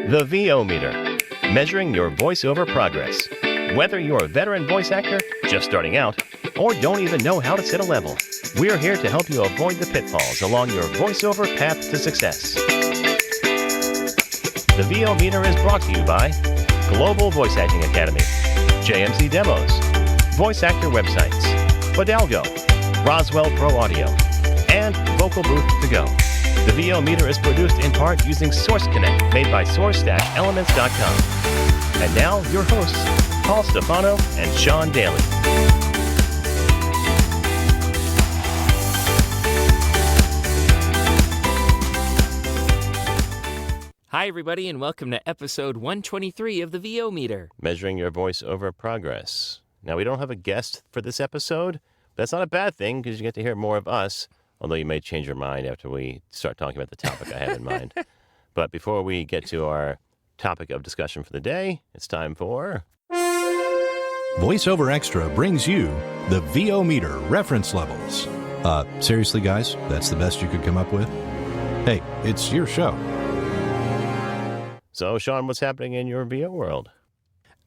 The VO Meter, measuring your voiceover progress. Whether you're a veteran voice actor, just starting out, or don't even know how to set a level, we're here to help you avoid the pitfalls along your voiceover path to success. The VO Meter is brought to you by Global Voice Acting Academy, JMC Demos, Voice Actor Websites, Fidalgo, Roswell Pro Audio, and Vocal Booth to Go. The VO Meter is produced in part using Source Connect, made by Source-Elements.com. And now, your hosts, Paul Stefano and Sean Daly. Hi, everybody, and welcome to episode 123 of the VO Meter. Measuring your voiceover progress. Now, we don't have a guest for this episode. That's not a bad thing, because you get to hear more of us, although you may change your mind after we start talking about the topic I have in mind. But before we get to our topic of discussion for the day, it's time for... VoiceOver Extra brings you the VO Meter reference levels. Seriously, guys, that's the best you could come up with? Hey, it's your show. So, Sean, what's happening in your VO world?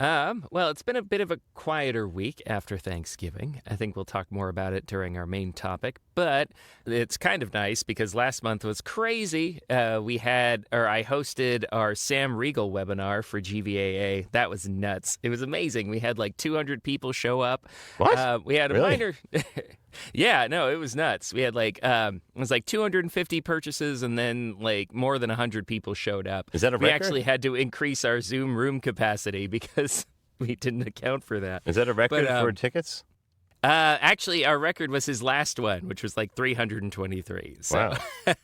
Well, it's been a bit of a quieter week after Thanksgiving. I think we'll talk more about it during our main topic, but it's kind of nice because last month was crazy. I hosted our Sam Riegel webinar for GVAA. That was nuts. It was amazing. We had like 200 people show up. What? We had a Really? minor... Yeah, no, it was nuts. We had it was like 250 purchases, and then like more than 100 people showed up. Is that a record? We actually had to increase our Zoom room capacity because we didn't account for that. Is that a record for tickets? Actually, our record was his last one, which was like 323. So. Wow.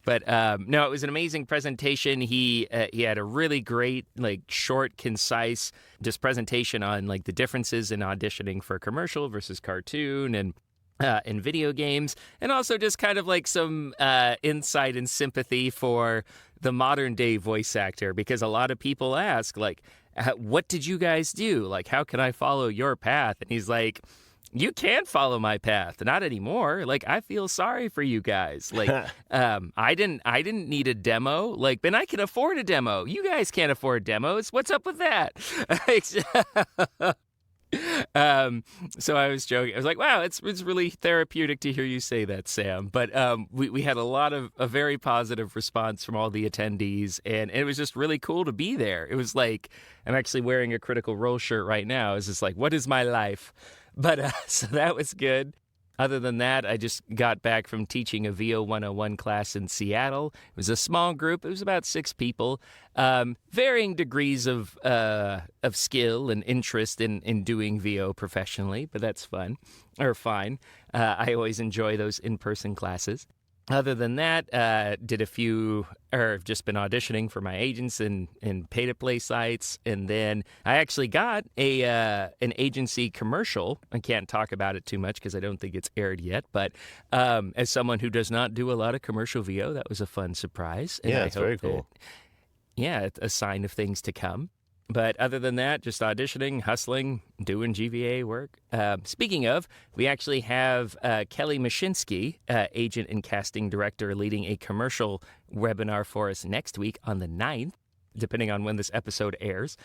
But no, it was an amazing presentation. He had a really great, short, concise, just presentation on the differences in auditioning for commercial versus cartoon and in video games, and also just kind of some insight and sympathy for the modern day voice actor, because a lot of people ask what did you guys do? How can I follow your path? And he's like, you can't follow my path. Not anymore. I feel sorry for you guys. I didn't need a demo. And I can afford a demo. You guys can't afford demos. What's up with that? So I was joking. I was like, wow, it's really therapeutic to hear you say that, Sam. But we had a very positive response from all the attendees, and it was just really cool to be there. It was I'm actually wearing a Critical Role shirt right now. It's just what is my life? But so that was good. Other than that, I just got back from teaching a VO 101 class in Seattle. It was a small group. It was about 6 people, varying degrees of skill and interest in doing VO professionally, but that's fine. I always enjoy those in-person classes. Other than that, just been auditioning for my agents in pay-to-play sites, and then I actually got an agency commercial. I can't talk about it too much because I don't think it's aired yet, but as someone who does not do a lot of commercial VO, that was a fun surprise. And Yeah, it's very cool. It's a sign of things to come. But other than that, just auditioning, hustling, doing GVA work. Speaking of, we actually have Kelly Mashinsky, agent and casting director, leading a commercial webinar for us next week on the 9th, depending on when this episode airs.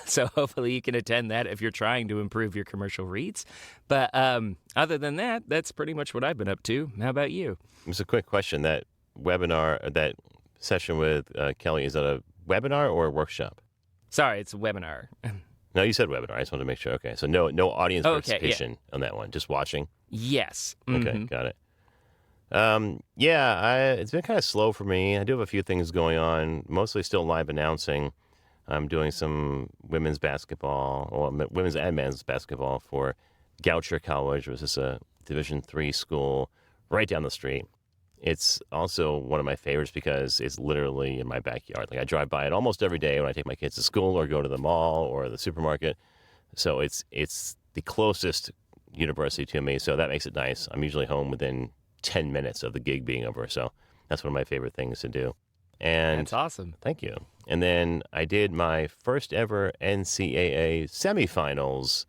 So hopefully you can attend that if you're trying to improve your commercial reads. But other than that, that's pretty much what I've been up to. How about you? Just a quick question. That webinar, that session with Kelly, is that a webinar or a workshop? Sorry, it's a webinar. No, you said webinar. I just wanted to make sure. Okay, so no audience participation on that one, just watching? Yes. Okay, got it. It's been kind of slow for me. I do have a few things going on, mostly still live announcing. I'm doing some women's basketball, or women's and men's basketball for Goucher College, which is a Division III school right down the street. It's also one of my favorites because it's literally in my backyard. I drive by it almost every day when I take my kids to school or go to the mall or the supermarket. So it's the closest university to me, so that makes it nice. I'm usually home within 10 minutes of the gig being over, so that's one of my favorite things to do. And That's awesome. Thank you. And then I did my first ever NCAA semifinals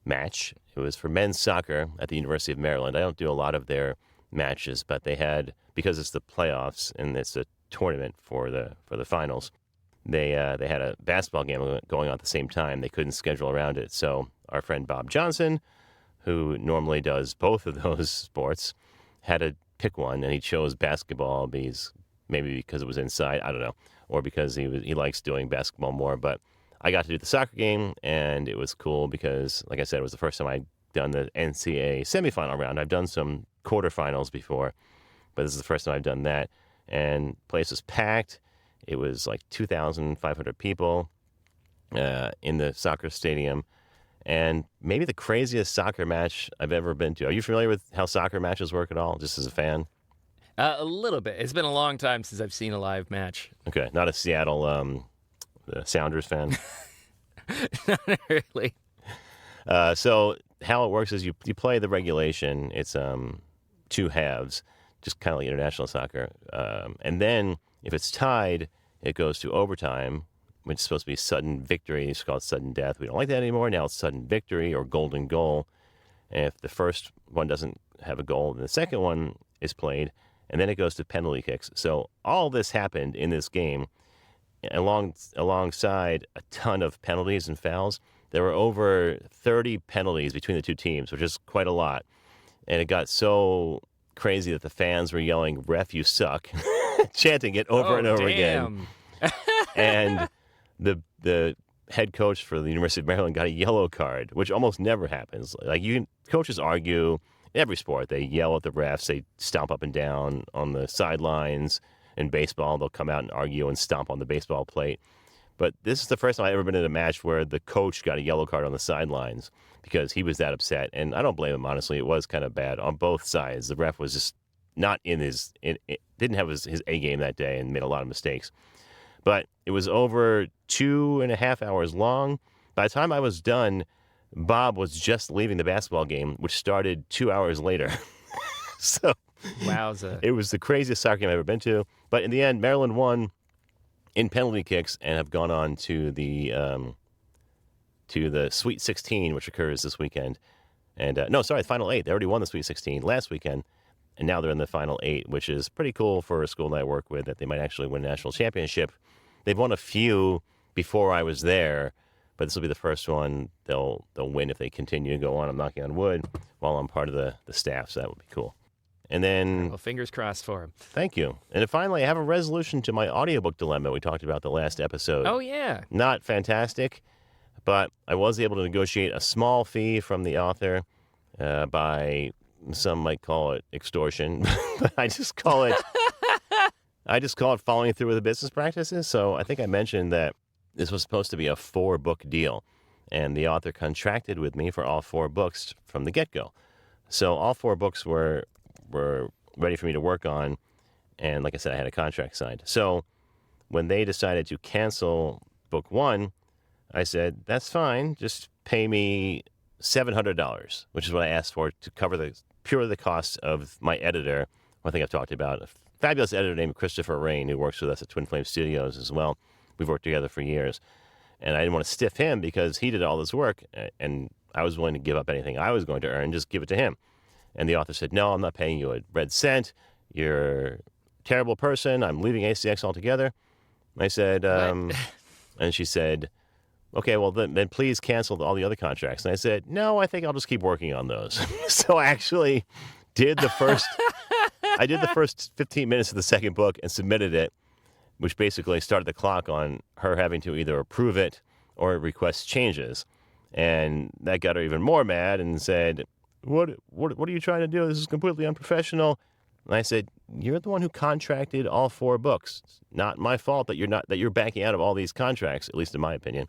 match. It was for men's soccer at the University of Maryland. I don't do a lot of their matches, but they had, because it's the playoffs and it's a tournament for the finals, they had a basketball game going on at the same time. They couldn't schedule around it. So our friend Bob Johnson, who normally does both of those sports, had to pick one, and he chose basketball maybe because it was inside, I don't know, or because he likes doing basketball more. But I got to do the soccer game, and it was cool because, like I said, it was the first time I'd done the NCAA semifinal round. I've done some quarterfinals before, but this is the first time I've done that. And the place was packed. It was like 2,500 people in the soccer stadium, and maybe the craziest soccer match I've ever been to. Are you familiar with how soccer matches work at all, just as a fan? A little bit. It's been a long time since I've seen a live match. Okay, not a Seattle Sounders fan. Not really. So how it works is you play the regulation. It's two halves, just kind of like international soccer. And then if it's tied, it goes to overtime, which is supposed to be sudden victory. It's called sudden death. We don't like that anymore. Now it's sudden victory or golden goal. And if the first one doesn't have a goal, then the second one is played, and then it goes to penalty kicks. So all this happened in this game alongside a ton of penalties and fouls. There were over 30 penalties between the two teams, which is quite a lot. And it got so crazy that the fans were yelling, "Ref, you suck," chanting it over and over again. And the head coach for the University of Maryland got a yellow card, which almost never happens. Like coaches argue in every sport. They yell at the refs. They stomp up and down on the sidelines. In baseball, they'll come out and argue and stomp on the baseball plate. But this is the first time I've ever been in a match where the coach got a yellow card on the sidelines because he was that upset. And I don't blame him, honestly. It was kind of bad on both sides. The ref was just not didn't have his A game that day and made a lot of mistakes. But it was over 2.5 hours long. By the time I was done, Bob was just leaving the basketball game, which started 2 hours later. So wowza. It was the craziest soccer game I've ever been to. But in the end, Maryland won in penalty kicks and have gone on to the Sweet 16, which occurs this weekend. And the Final 8. They already won the Sweet 16 last weekend, and now they're in the Final 8, which is pretty cool for a school that I work with, that they might actually win a national championship. They've won a few before I was there, but this will be the first one they'll win if they continue to go on. I'm knocking on wood while I'm part of the staff, so that would be cool. And then... Well, fingers crossed for him. Thank you. And then finally, I have a resolution to my audiobook dilemma we talked about the last episode. Oh, yeah. Not fantastic, but I was able to negotiate a small fee from the author by, some might call it extortion, but I just call it following through with the business practices. So I think I mentioned that this was supposed to be a 4-book deal, and the author contracted with me for all 4 books from the get-go. So all 4 books were ready for me to work on, and like I said, I had a contract signed. So when they decided to cancel book 1, I said, that's fine, just pay me $700, which is what I asked for to cover the costs of my editor, who I think I've talked about, a fabulous editor named Christopher Rain, who works with us at Twin Flame Studios as well. We've worked together for years. And I didn't want to stiff him because he did all this work, and I was willing to give up anything I was going to earn, just give it to him. And the author said, no, I'm not paying you a red cent. You're a terrible person. I'm leaving ACX altogether. I said, and she said, okay, well, then please cancel all the other contracts. And I said, no, I think I'll just keep working on those. So I actually did the first 15 minutes of the second book and submitted it, which basically started the clock on her having to either approve it or request changes. And that got her even more mad and said, What are you trying to do? This is completely unprofessional. And I said, you're the one who contracted all 4 books. It's not my fault that you're backing out of all these contracts, at least in my opinion.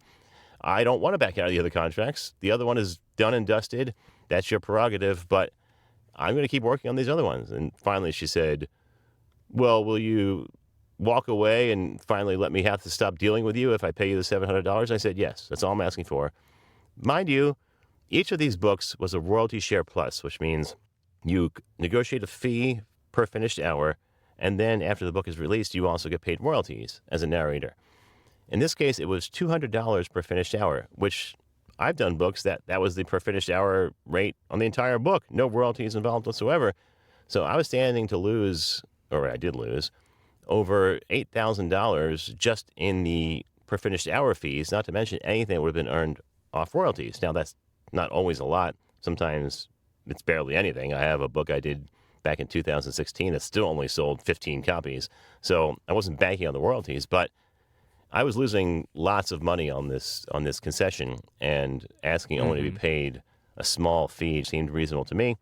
I don't want to back out of the other contracts. The other one is done and dusted. That's your prerogative, but I'm going to keep working on these other ones. And finally she said, well, will you walk away and finally let me have to stop dealing with you if I pay you the $700? I said, yes, that's all I'm asking for. Mind you, each of these books was a royalty share plus, which means you negotiate a fee per finished hour, and then after the book is released, you also get paid royalties as a narrator. In this case, it was $200 per finished hour, which I've done books that was the per finished hour rate on the entire book. No royalties involved whatsoever. So I was standing to lose, or I did lose, over $8,000 just in the per finished hour fees, not to mention anything that would have been earned off royalties. Now, that's not always a lot. Sometimes it's barely anything. I have a book I did back in 2016 that still only sold 15 copies. So I wasn't banking on the royalties, but I was losing lots of money on this concession, and asking only to be paid a small fee seemed reasonable to me.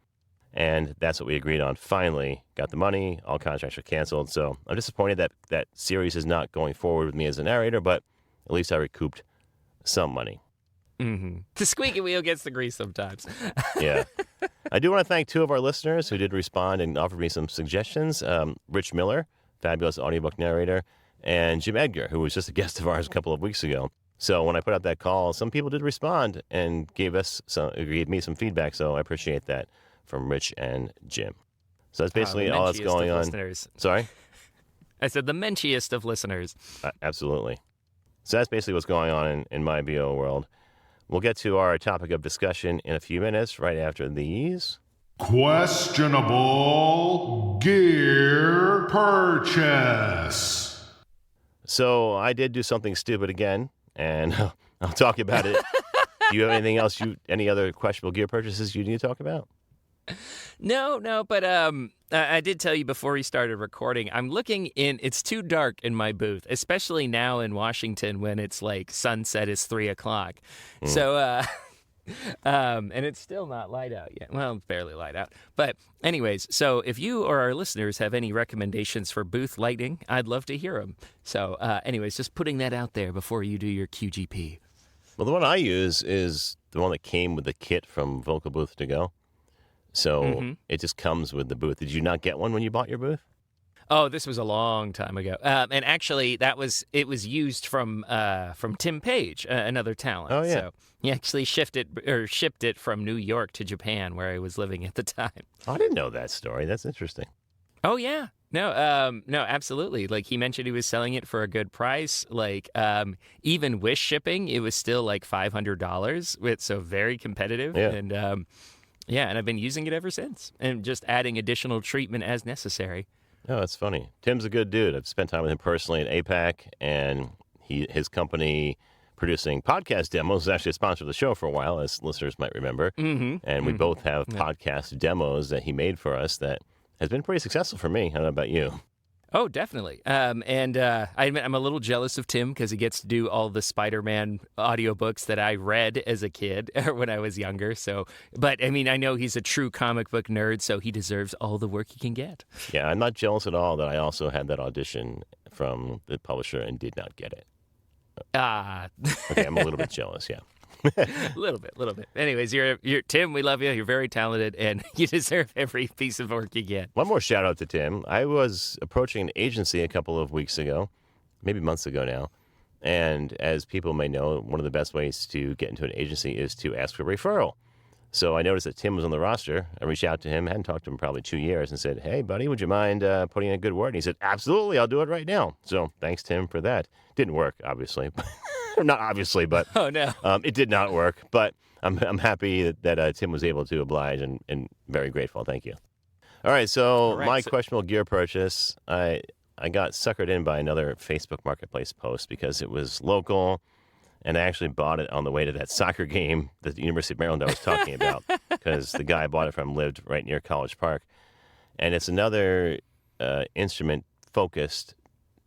And that's what we agreed on. Finally, got the money. All contracts are canceled. So I'm disappointed that that series is not going forward with me as a narrator, but at least I recouped some money. The squeaky wheel gets the grease sometimes. Yeah. I do want to thank two of our listeners who did respond and offered me some suggestions. Rich Miller, fabulous audiobook narrator, and Jim Edgar, who was just a guest of ours a couple of weeks ago. So when I put out that call, some people did respond and gave me some feedback. So I appreciate that from Rich and Jim. So that's basically all that's going on. Listeners. Sorry? I said the menchiest of listeners. Absolutely. So that's basically what's going on in my VO world. We'll get to our topic of discussion in a few minutes, right after these. Questionable gear purchase. So I did do something stupid again, and I'll talk about it. Do you have anything else, any other questionable gear purchases you need to talk about? No, but I did tell you before we started recording, I'm looking in, it's too dark in my booth, especially now in Washington when it's like sunset is 3:00. So, and it's still not light out yet. Well, it's barely light out. But anyways, so if you or our listeners have any recommendations for booth lighting, I'd love to hear them. So anyways, just putting that out there before you do your QGP. Well, the one I use is the one that came with the kit from Vocal Booth to Go. So it just comes with the booth. Did you not get one when you bought your booth? Oh, this was a long time ago. And actually, it was used from Tim Page, another talent. Oh, yeah. So he actually shipped it from New York to Japan, where I was living at the time. I didn't know that story. That's interesting. Oh yeah. No, absolutely. Like he mentioned he was selling it for a good price. Like even with shipping, it was still like $500. So very competitive. Yeah. And and I've been using it ever since, and just adding additional treatment as necessary. Oh, that's funny. Tim's a good dude. I've spent time with him personally at APAC, and his company producing podcast demos is actually a sponsor of the show for a while, as listeners might remember. And we both have podcast demos that he made for us that has been pretty successful for me. I don't know about you. Oh, definitely. And I admit I'm a little jealous of Tim because he gets to do all the Spider-Man audiobooks that I read as a kid or when I was younger. So, but I mean, I know he's a true comic book nerd, so he deserves all the work he can get. Yeah, I'm not jealous at all that I also had that audition from the publisher and did not get it. Okay, I'm a little bit jealous, yeah. A little bit. Anyways, you're Tim. We love you. You're very talented, and you deserve every piece of work you get. One more shout out to Tim. I was approaching an agency a couple of weeks ago, maybe months ago now, and as people may know, one of the best ways to get into an agency is to ask for a referral. So I noticed that Tim was on the roster. I reached out to him, hadn't talked to him in probably 2 years, and said, "Hey, buddy, would you mind putting in a good word?" And he said, "Absolutely, I'll do it right now." So thanks, Tim, for that. Didn't work, obviously. Not obviously, but oh no, it did not work. But I'm happy that Tim was able to oblige, and very grateful. Thank you. All right, so my questionable gear purchase, I got suckered in by another Facebook Marketplace post because it was local, and I actually bought it on the way to that soccer game that the University of Maryland I was talking about because the guy I bought it from lived right near College Park, and it's another instrument-focused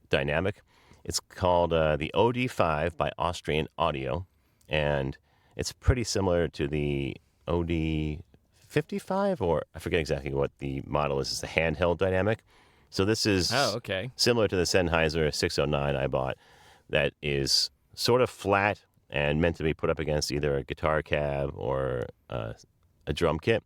dynamic. It's called the OD5 by Austrian Audio, and it's pretty similar to the OD55, or I forget exactly what the model is. It's a handheld dynamic. So this is similar to the Sennheiser 609 I bought that is sort of flat and meant to be put up against either a guitar cab or a drum kit.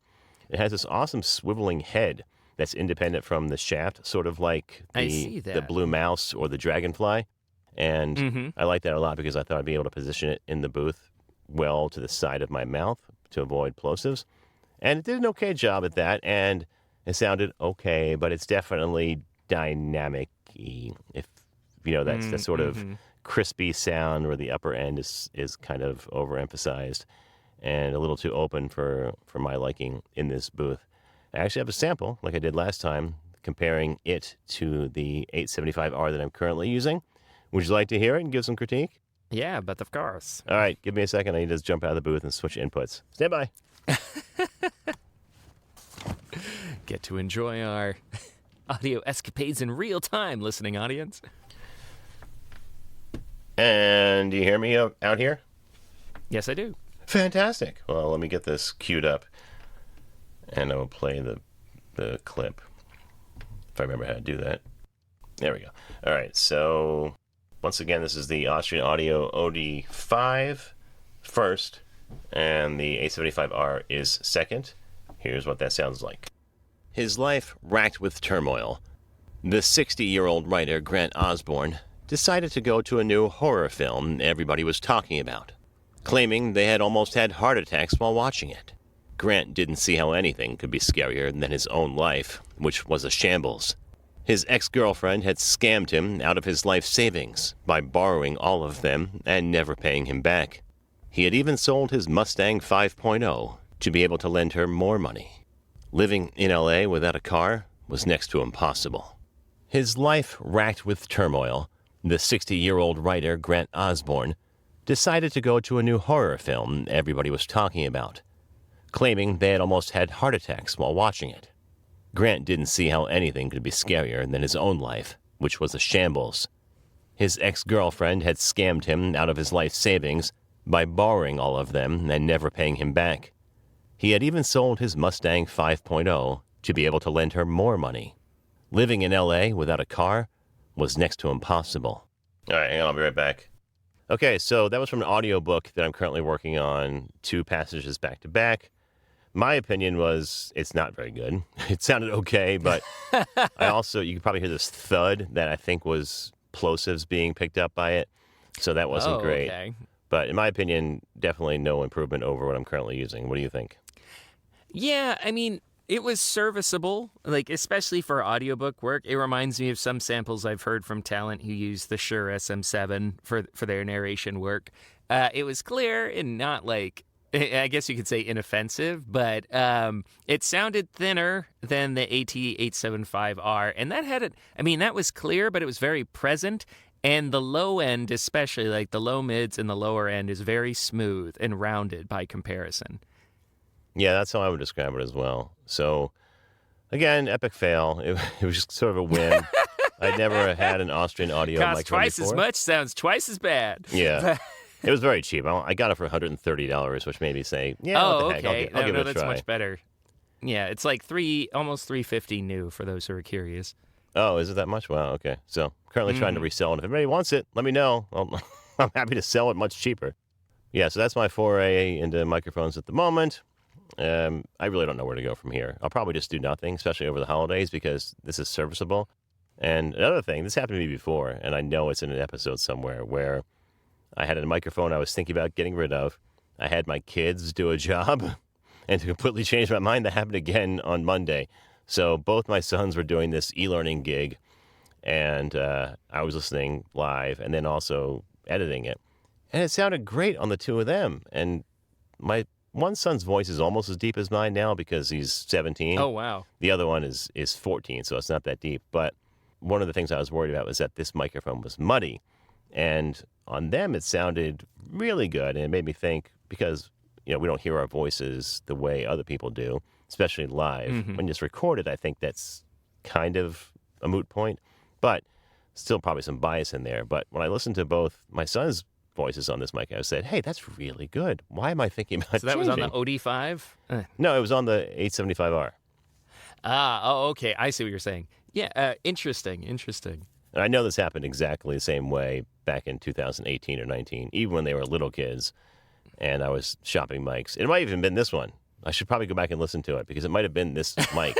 It has this awesome swiveling head that's independent from the shaft, sort of like the Blue Mouse or the Dragonfly. And I like that a lot because I thought I'd be able to position it in the booth well to the side of my mouth to avoid plosives. And it did an okay job at that, and it sounded okay, but it's definitely dynamic-y. If you know, that's the sort of crispy sound where the upper end is kind of overemphasized and a little too open for my liking in this booth. I actually have a sample, like I did last time, comparing it to the 875R that I'm currently using. Would you like to hear it and give some critique? Yeah, but of course. All right, give me a second. I need to just jump out of the booth and switch inputs. Stand by. Get to enjoy our audio escapades in real time, listening audience. And do you hear me out here? Yes, I do. Fantastic. Well, let me get this queued up, and I will play the clip, if I remember how to do that. There we go. All right, so once again, this is the Austrian Audio OD5 first, and the 875R is second. Here's what that sounds like. His life racked with turmoil, the 60-year-old writer Grant Osborne decided to go to a new horror film everybody was talking about, claiming they had almost had heart attacks while watching it. Grant didn't see how anything could be scarier than his own life, which was a shambles. His ex-girlfriend had scammed him out of his life savings by borrowing all of them and never paying him back. He had even sold his Mustang 5.0 to be able to lend her more money. Living in L.A. without a car was next to impossible. His life racked with turmoil, the 60-year-old writer Grant Osborne decided to go to a new horror film everybody was talking about, claiming they had almost had heart attacks while watching it. Grant didn't see how anything could be scarier than his own life, which was a shambles. His ex-girlfriend had scammed him out of his life savings by borrowing all of them and never paying him back. He had even sold his Mustang 5.0 to be able to lend her more money. Living in L.A. without a car was next to impossible. All right, hang on, I'll be right back. Okay, so that was from an audiobook that I'm currently working on, 2 passages back to back. My opinion was it's not very good. It sounded okay, but I also, you could probably hear this thud that I think was plosives being picked up by it. So that wasn't great. Okay. But in my opinion, definitely no improvement over what I'm currently using. What do you think? Yeah, I mean, it was serviceable, like especially for audiobook work. It reminds me of some samples I've heard from talent who use the Shure SM7 for their narration work. It was clear and not like, I guess you could say inoffensive, but it sounded thinner than the AT875R, and that had that was clear, but it was very present. And the low end, especially like the low mids and the lower end, is very smooth and rounded by comparison. Yeah, that's how I would describe it as well. So, again, epic fail. It was just sort of a whim. I'd never had an Austrian audio Costs microphone twice before. as much, sounds twice as bad. Yeah. It was very cheap. I got it for $130, which made me say, yeah, Oh, what the heck, okay. I'll give it a that's try. much better. Yeah, it's like almost $350 new for those who are curious. Oh, is it that much? Wow, okay. So, currently trying to resell it. If anybody wants it, let me know. I'm happy to sell it much cheaper. Yeah, so that's my foray into microphones at the moment. I really don't know where to go from here. I'll probably just do nothing, especially over the holidays, because this is serviceable. And another thing, this happened to me before, and I know it's in an episode somewhere, where I had a microphone I was thinking about getting rid of. I had my kids do a job, and to completely change my mind, that happened again on Monday. So both my sons were doing this e-learning gig, and I was listening live and then also editing it. And it sounded great on the two of them. And my one son's voice is almost as deep as mine now because he's 17. Oh, wow. The other one is 14, so it's not that deep. But one of the things I was worried about was that this microphone was muddy. And on them, it sounded really good. And it made me think, because we don't hear our voices the way other people do, especially live. Mm-hmm. When it's recorded, I think that's kind of a moot point. But still probably some bias in there. But when I listened to both my son's voices on this mic, I said, hey, that's really good. Why am I thinking about So that was on the changing? OD5? No, it was on the 875R. Okay. I see what you're saying. Yeah, interesting. And I know this happened exactly the same way back in 2018 or 19, even when they were little kids, and I was shopping mics. It might have even been this one. I should probably go back and listen to it, because it might have been this mic,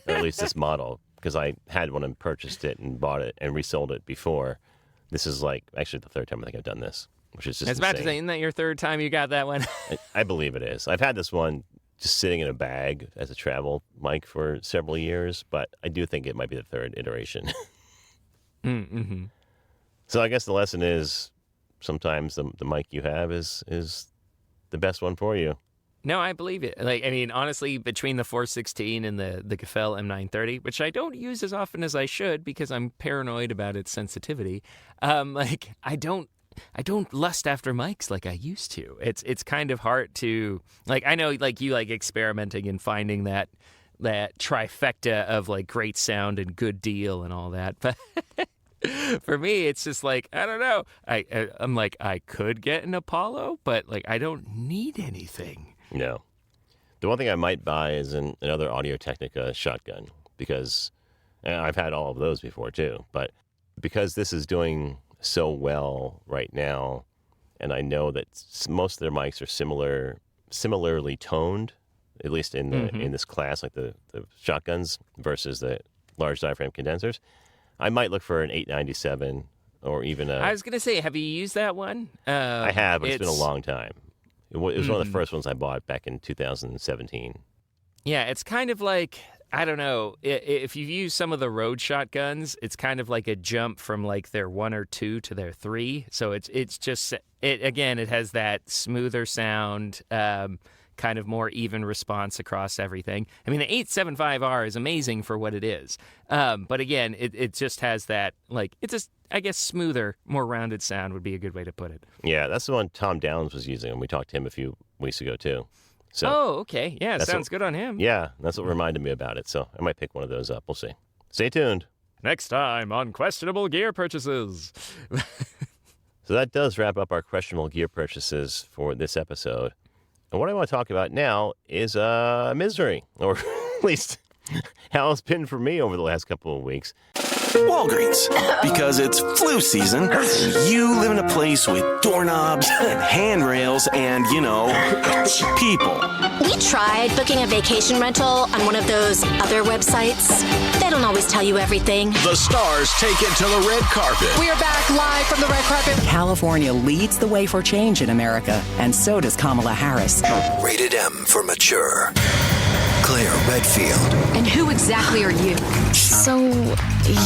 or at least this model, because I had one and purchased it and bought it and resold it before. This is actually the third time I think I've done this, which is just I was about to insane. say, isn't that your third time you got that one? I believe it is. I've had this one just sitting in a bag as a travel mic for several years, but I do think it might be the third iteration. Mm-hmm. So I guess the lesson is sometimes the mic you have is the best one for you. No, I believe it. Like, I mean, honestly, between the 416 and the Gefell M930, which I don't use as often as I should because I'm paranoid about its sensitivity, like I don't lust after mics like I used to. It's kind of hard to, like, I know, like, you like experimenting and finding that trifecta of like great sound and good deal and all that, but for me, it's just like, I don't know. I'm like, I could get an Apollo, but like I don't need anything. No. The one thing I might buy is another Audio-Technica shotgun because and I've had all of those before too. But because this is doing so well right now, and I know that most of their mics are similarly toned, at least in the in this class, like the shotguns versus the large diaphragm condensers, I might look for an 897 or even a... I was going to say, have you used that one? I have, but it's been a long time. It was one of the first ones I bought back in 2017. Yeah, it's kind of like, I don't know, if you've used some of the Rode shotguns, it's kind of like a jump from like their 1 or 2 to their 3. So it's just, it has that smoother sound, kind of more even response across everything. I mean, the 875R is amazing for what it is. But again, it just has that, like, it's just, I guess, smoother, more rounded sound would be a good way to put it. Yeah, that's the one Tom Downs was using, and we talked to him a few weeks ago, too. So okay. Yeah, sounds good on him. Yeah, that's what reminded me about it. So I might pick one of those up. We'll see. Stay tuned. Next time on Questionable Gear Purchases. So that does wrap up our questionable gear purchases for this episode. And what I want to talk about now is misery, or at least how it's been for me over the last couple of weeks. Walgreens, because it's flu season, and you live in a place with doorknobs and handrails and, people. We tried booking a vacation rental on one of those other websites. They don't always tell you everything. The stars take it to the red carpet. We are back live from the red carpet. California leads the way for change in America, and so does Kamala Harris. Rated M for mature. Claire Redfield. And who exactly are you? So,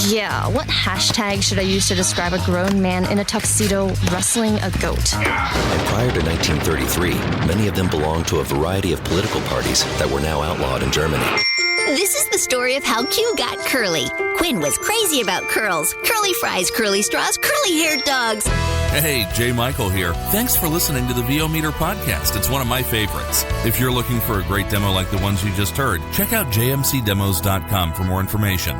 yeah, what hashtag should I use to describe a grown man in a tuxedo wrestling a goat? And prior to 1933, many of them belonged to a variety of political parties that were now outlawed in Germany. This is the story of how Q got curly. Quinn was crazy about curls. Curly fries, curly straws, curly-haired dogs. Hey, Jay Michael here. Thanks for listening to the VO Meter podcast. It's one of my favorites. If you're looking for a great demo like the ones you just heard, check out jmcdemos.com for more information.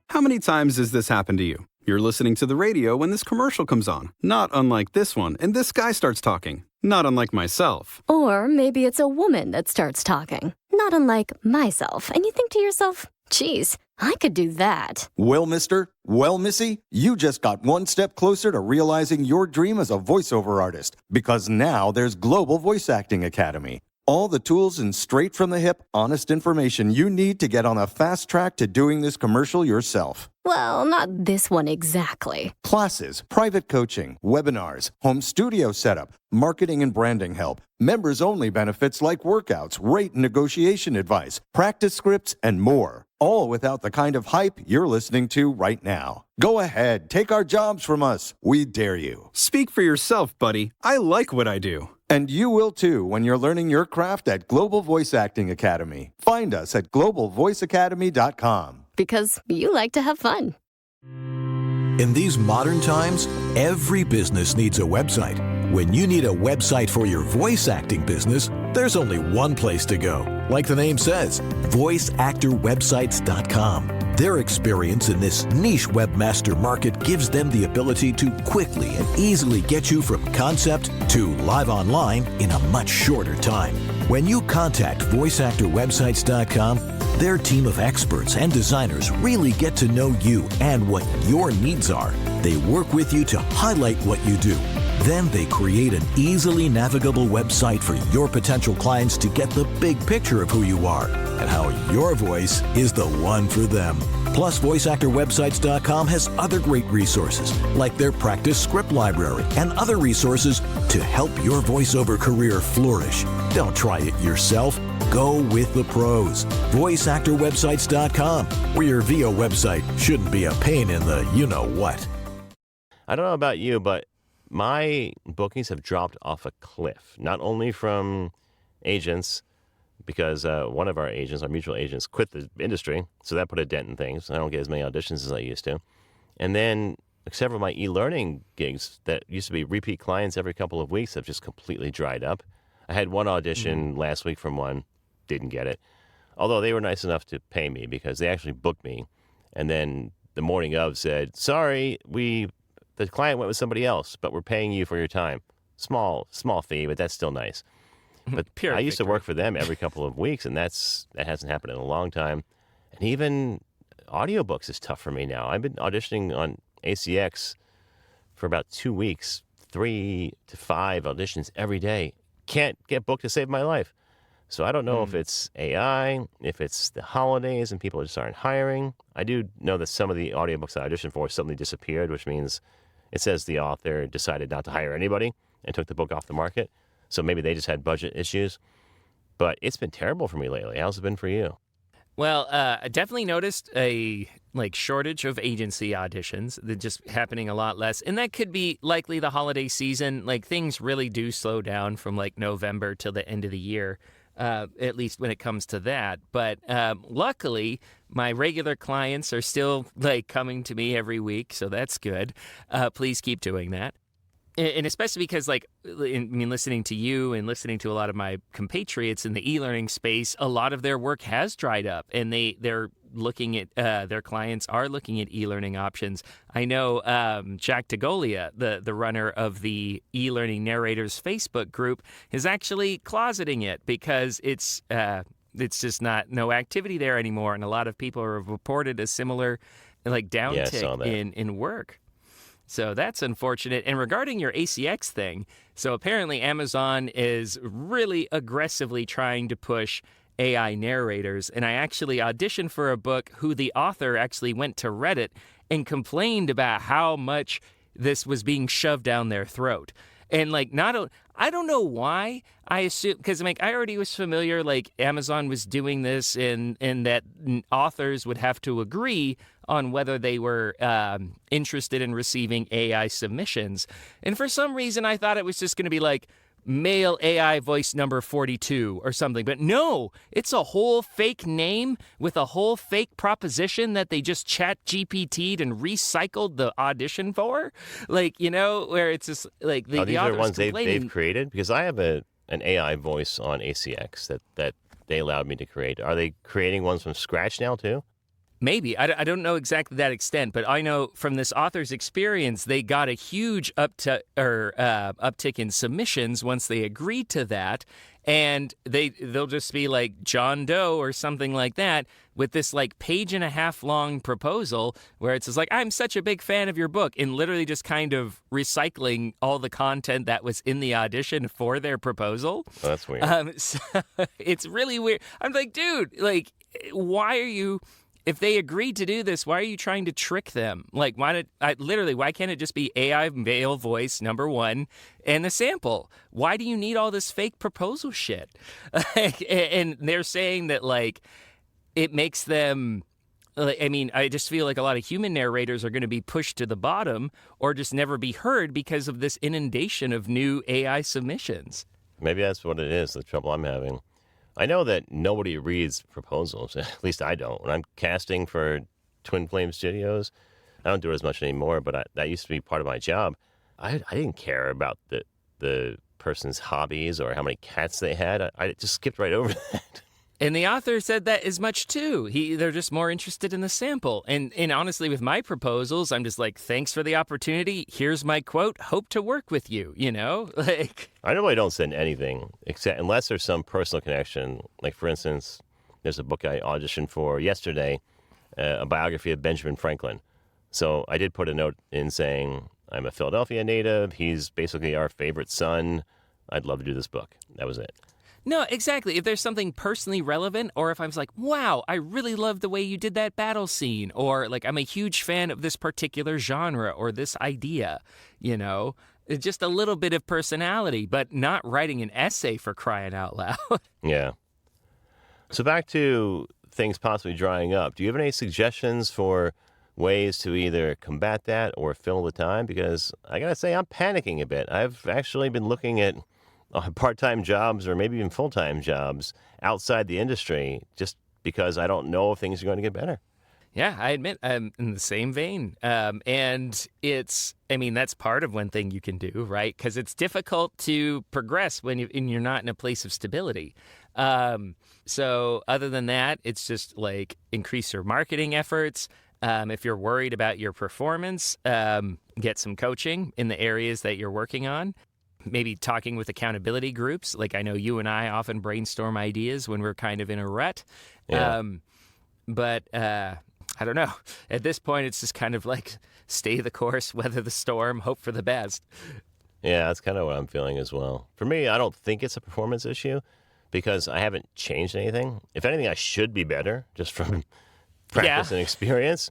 How many times has this happened to you? You're listening to the radio when this commercial comes on, not unlike this one, and this guy starts talking, not unlike myself. Or maybe it's a woman that starts talking, not unlike myself, and you think to yourself, geez, I could do that. Well, mister, well, missy, you just got one step closer to realizing your dream as a voiceover artist, because now there's Global Voice Acting Academy. All the tools and straight-from-the-hip, honest information you need to get on a fast track to doing this commercial yourself. Well, not this one exactly. Classes, private coaching, webinars, home studio setup, marketing and branding help, members-only benefits like workouts, rate and negotiation advice, practice scripts, and more. All without the kind of hype you're listening to right now. Go ahead, take our jobs from us. We dare you. Speak for yourself, buddy. I like what I do. And you will too when you're learning your craft at Global Voice Acting Academy. Find us at globalvoiceacademy.com. Because you like to have fun. In these modern times, every business needs a website. When you need a website for your voice acting business, there's only one place to go. Like the name says, voiceactorwebsites.com. Their experience in this niche webmaster market gives them the ability to quickly and easily get you from concept to live online in a much shorter time. When you contact voiceactorwebsites.com, their team of experts and designers really get to know you and what your needs are. They work with you to highlight what you do. Then they create an easily navigable website for your potential clients to get the big picture of who you are and how your voice is the one for them. Plus, VoiceActorWebsites.com has other great resources, like their practice script library and other resources to help your voiceover career flourish. Don't try it yourself. Go with the pros. VoiceActorWebsites.com, where your VO website shouldn't be a pain in the you-know-what. I don't know about you, but my bookings have dropped off a cliff, not only from agents, because one of our agents, our mutual agents, quit the industry, so that put a dent in things. I don't get as many auditions as I used to. And then several of my e-learning gigs that used to be repeat clients every couple of weeks have just completely dried up. I had one audition last week from one, didn't get it. Although they were nice enough to pay me because they actually booked me. And then the morning of said, sorry, the client went with somebody else, but we're paying you for your time. Small fee, but that's still nice. But I used to work for them every couple of weeks, and that hasn't happened in a long time. And even audiobooks is tough for me now. I've been auditioning on ACX for about 2 weeks, 3 to 5 auditions every day. Can't get booked to save my life. So I don't know if it's AI, if it's the holidays and people just aren't hiring. I do know that some of the audiobooks I auditioned for suddenly disappeared, which means it says the author decided not to hire anybody and took the book off the market. So maybe they just had budget issues. But it's been terrible for me lately. How's it been for you? Well, I definitely noticed a shortage of agency auditions. They're just happening a lot less. And that could be likely the holiday season. Things really do slow down from November till the end of the year, at least when it comes to that. But luckily, my regular clients are still coming to me every week. So that's good. Please keep doing that. And especially because, listening to you and listening to a lot of my compatriots in the e-learning space, a lot of their work has dried up, and they're looking at their clients are looking at e-learning options. I know Jack DeGolia, the runner of the e-learning narrators Facebook group, is actually closeting it because it's just no activity there anymore, and a lot of people have reported a similar downtick in work. So that's unfortunate. And regarding your ACX thing, so apparently Amazon is really aggressively trying to push AI narrators. And I actually auditioned for a book who the author actually went to Reddit and complained about how much this was being shoved down their throat. And I don't know why. I assume because I already was familiar Amazon was doing this and that authors would have to agree on whether they were interested in receiving AI submissions. And for some reason, I thought it was just going to be male AI voice number 42 or something. But no, it's a whole fake name with a whole fake proposition that they just chat GPT'd and recycled the audition for. Where it's just the these author's are ones complaining. they've created? Because I have an AI voice on ACX that they allowed me to create. Are they creating ones from scratch now too? Maybe. I don't know exactly that extent, but I know from this author's experience, they got a huge uptick in submissions once they agreed to that. And they'll just be like John Doe or something like that with this 1.5-page long proposal where it's just I'm such a big fan of your book, and literally just kind of recycling all the content that was in the audition for their proposal. Oh, that's weird. So it's really weird. I'm dude, why are you... If they agreed to do this, why are you trying to trick them? Why can't it just be AI male voice number 1 and a sample? Why do you need all this fake proposal shit? And they're saying that it makes them. I just feel like a lot of human narrators are going to be pushed to the bottom or just never be heard because of this inundation of new AI submissions. Maybe that's what it is. The trouble I'm having. I know that nobody reads proposals. At least I don't. When I'm casting for Twin Flame Studios, I don't do it as much anymore, but that used to be part of my job. I didn't care about the person's hobbies or how many cats they had. I just skipped right over that. And the author said that as much too. They're just more interested in the sample. And honestly, with my proposals, I'm just thanks for the opportunity. Here's my quote. Hope to work with you. I normally don't send anything unless there's some personal connection. For instance, there's a book I auditioned for yesterday, a biography of Benjamin Franklin. So I did put a note in saying I'm a Philadelphia native. He's basically our favorite son. I'd love to do this book. That was it. No, exactly. If there's something personally relevant, or if I'm wow, I really love the way you did that battle scene, or I'm a huge fan of this particular genre or this idea, just a little bit of personality, but not writing an essay for crying out loud. Yeah. So back to things possibly drying up. Do you have any suggestions for ways to either combat that or fill the time, because I got to say, I'm panicking a bit. I've actually been looking at part-time jobs or maybe even full-time jobs outside the industry just because I don't know if things are going to get better. Yeah, I admit I'm in the same vein. And that's part of one thing you can do, right? Because it's difficult to progress when you're not in a place of stability. So other than that, it's just like increase your marketing efforts. If you're worried about your performance, get some coaching in the areas that you're working on. Maybe talking with accountability groups. Like I know you and I often brainstorm ideas when we're kind of in a rut. Yeah. But I don't know. At this point, it's just kind of like stay the course, weather the storm, hope for the best. Yeah, that's kind of what I'm feeling as well. For me, I don't think it's a performance issue because I haven't changed anything. If anything, I should be better just from practice and experience.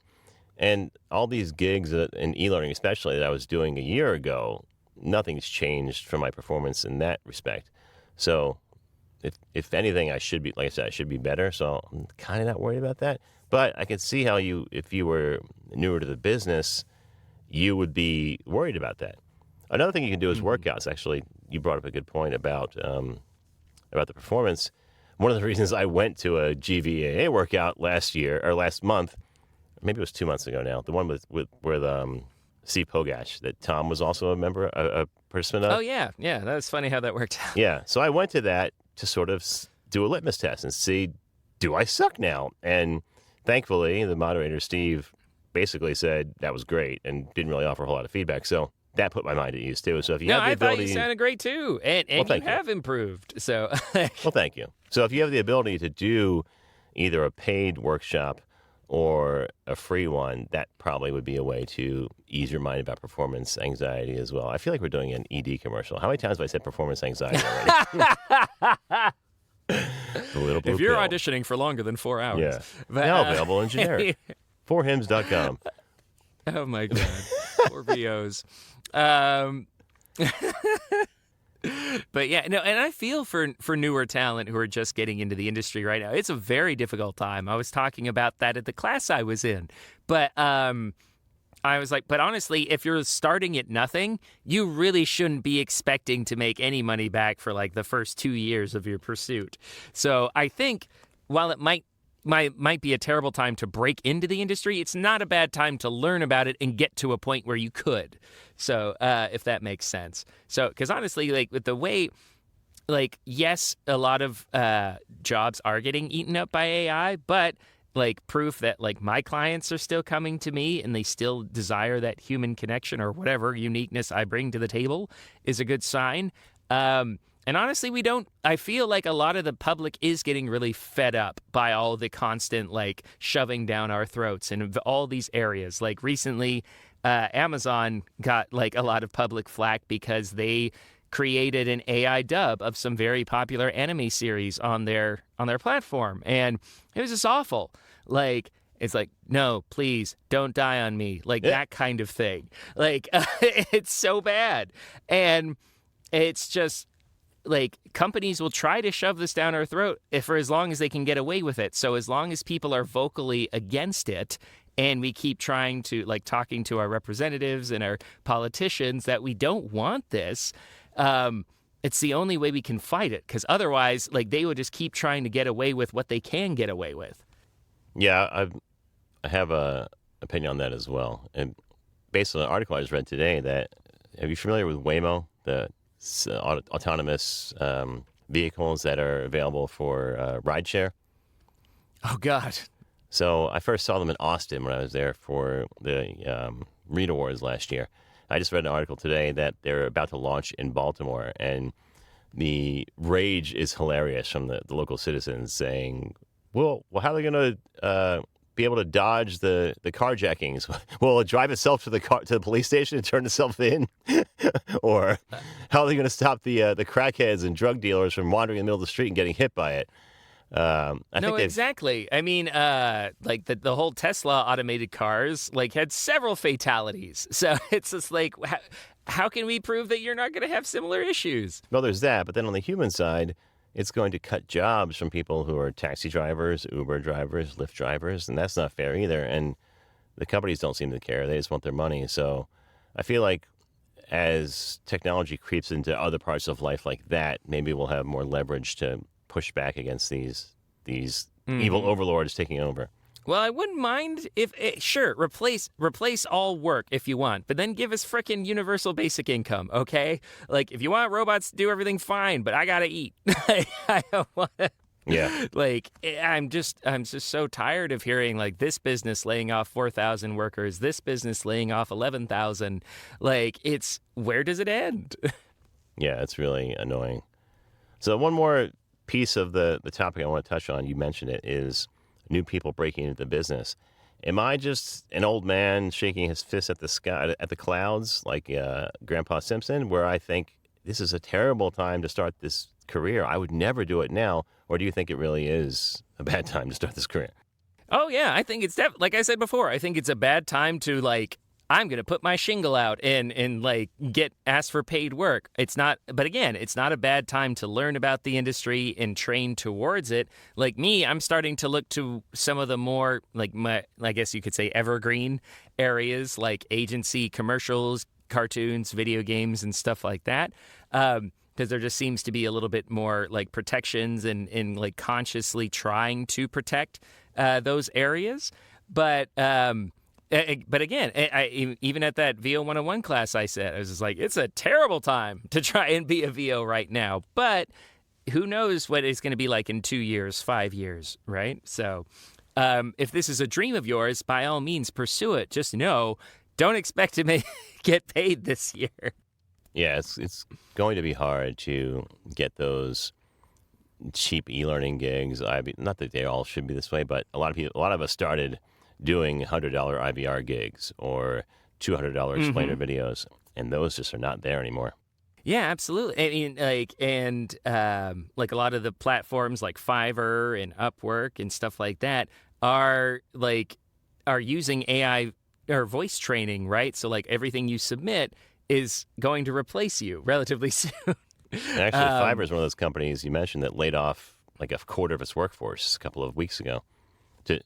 And all these gigs in e-learning, especially that I was doing a year ago, nothing's changed from my performance in that respect. So if anything, I should be, like I said, I should be better. So I'm kind of not worried about that. But I can see how if you were newer to the business, you would be worried about that. Another thing you can do is workouts. Actually, you brought up a good point about the performance. One of the reasons I went to a GVAA workout last month, maybe it was 2 months ago now, the one with Steve Pogash that Tom was also a member, a participant of. Oh, yeah. Yeah, that's funny how that worked out. Yeah, so I went to that to sort of do a litmus test and see, do I suck now? And thankfully, the moderator, Steve, basically said that was great and didn't really offer a whole lot of feedback. So that put my mind at ease, too. So if you have the ability... I thought you sounded great, too. And you have improved. So well, thank you. So if you have the ability to do either a paid workshop or a free one, that probably would be a way to ease your mind about performance anxiety as well. I feel like we're doing an ED commercial. How many times have I said performance anxiety already? If you're auditioning for longer than 4 hours. Yeah. Now available in generic. 4hims.com. Oh, my God. Poor VOs. But yeah, no, and I feel for newer talent who are just getting into the industry right now. It's a very difficult time. I was talking about that at the class I was in. But I was like, but honestly, if you're starting at nothing, you really shouldn't be expecting to make any money back for like the first 2 years of your pursuit. So I think while it might be a terrible time to break into the industry, it's not a bad time to learn about it and get to a point where you could. So if that makes sense. So because honestly, like with the way, like, yes, a lot of jobs are getting eaten up by AI, but like proof that like my clients are still coming to me and they still desire that human connection or whatever uniqueness I bring to the table is a good sign. And honestly, I feel like a lot of the public is getting really fed up by all the constant like shoving down our throats in all these areas. Like recently, Amazon got like a lot of public flack because they created an AI dub of some very popular anime series on their platform. And it was just awful. Like, it's like, no, please don't die on me. Like that kind of thing. Like, it's so bad. And it's just, like, companies will try to shove this down our throat for as long as they can get away with it. So as long as people are vocally against it and we keep trying to, like, talking to our representatives and our politicians that we don't want this, it's the only way we can fight it. Because otherwise, like, they would just keep trying to get away with what they can get away with. Yeah, I have a opinion on that as well. And based on an article I just read today, are you familiar with Waymo, the autonomous vehicles that are available for rideshare? Oh, God. So I first saw them in Austin when I was there for the Reed Awards last year. I just read an article today that they're about to launch in Baltimore, and the rage is hilarious from the local citizens saying, well, how are they going to be able to dodge the carjackings? Will it drive itself to the police station and turn itself in? Or how are they going to stop the crackheads and drug dealers from wandering in the middle of the street and getting hit by it? Exactly. I mean, like the whole Tesla automated cars like had several fatalities. So it's just like, how can we prove that you're not going to have similar issues? Well, there's that. But then on the human side, it's going to cut jobs from people who are taxi drivers, Uber drivers, Lyft drivers, and that's not fair either. And the companies don't seem to care. They just want their money. So I feel like as technology creeps into other parts of life like that, maybe we'll have more leverage to push back against these evil overlords taking over. Well, I wouldn't mind if, sure, replace all work if you want, but then give us frickin' universal basic income, okay? Like, if you want robots to do everything, fine, but I gotta eat. I don't want to. Yeah. Like, I'm just so tired of hearing, like, this business laying off 4,000 workers, this business laying off 11,000. Like, where does it end? Yeah, it's really annoying. So one more piece of the topic I want to touch on, you mentioned it, is new people breaking into the business. Am I just an old man shaking his fist at the sky, at the clouds, like Grandpa Simpson, where I think this is a terrible time to start this career? I would never do it now. Or do you think it really is a bad time to start this career? Oh, yeah. I think it's like I said before, I think it's a bad time to, like, I'm going to put my shingle out and like ask for paid work. It's not, but again, it's not a bad time to learn about the industry and train towards it. Like me, I'm starting to look to some of the more, like, I guess you could say evergreen areas, like agency, commercials, cartoons, video games, and stuff like that. Because there just seems to be a little bit more like protections and like consciously trying to protect those areas. But again, even at that VO 101 class I said, I was just like, it's a terrible time to try and be a VO right now. But who knows what it's going to be like in 2 years, 5 years, right? So if this is a dream of yours, by all means, pursue it. Just know, don't expect to get paid this year. Yeah, it's going to be hard to get those cheap e-learning gigs. Not that they all should be this way, but a lot of us started doing $100 IVR gigs or $200 explainer videos, and those just are not there anymore. Yeah, absolutely. I mean, like a lot of the platforms like Fiverr and Upwork and stuff like that are using AI or voice training, right? So like everything you submit is going to replace you relatively soon. And actually, Fiverr is one of those companies you mentioned that laid off like a quarter of its workforce a couple of weeks ago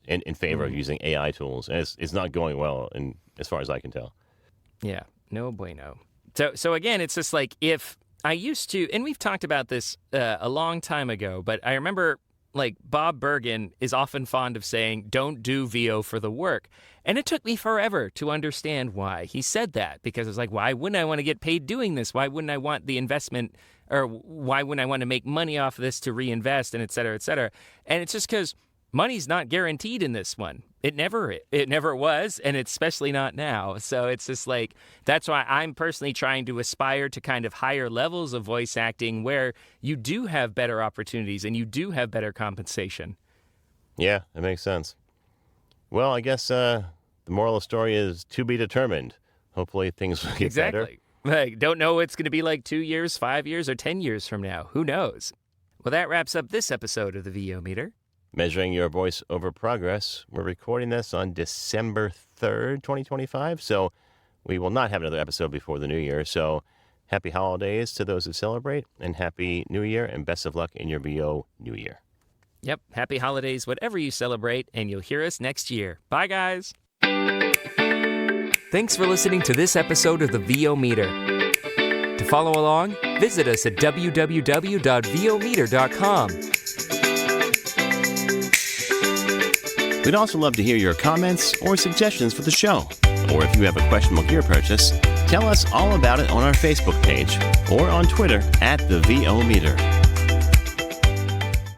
in favor of using AI tools. And it's not going well, as far as I can tell. Yeah, no bueno. So again, it's just like if I used to, and we've talked about this a long time ago, but I remember like Bob Bergen is often fond of saying, don't do VO for the work. And it took me forever to understand why he said that, because it's like, why wouldn't I want to get paid doing this? Why wouldn't I want the investment, or why wouldn't I want to make money off of this to reinvest, and et cetera, et cetera. And it's just because money's not guaranteed in this one. It never was, and it's especially not now. So it's just like, that's why I'm personally trying to aspire to kind of higher levels of voice acting where you do have better opportunities and you do have better compensation. Yeah, that makes sense. Well, I guess the moral of the story is to be determined. Hopefully things will get better. Exactly. Like, don't know what it's going to be like 2 years, 5 years, or 10 years from now. Who knows? Well, that wraps up this episode of the VO Meter. Measuring your voice over progress. We're recording this on December 3rd, 2025, so we will not have another episode before the new year. So happy holidays to those who celebrate, and happy new year, and best of luck in your VO new year. Yep, happy holidays, whatever you celebrate, and you'll hear us next year. Bye, guys. Thanks for listening to this episode of the VO Meter. To follow along, visit us at www.vometer.com. We'd also love to hear your comments or suggestions for the show. Or if you have a questionable gear purchase, tell us all about it on our Facebook page or on Twitter @the VO Meter.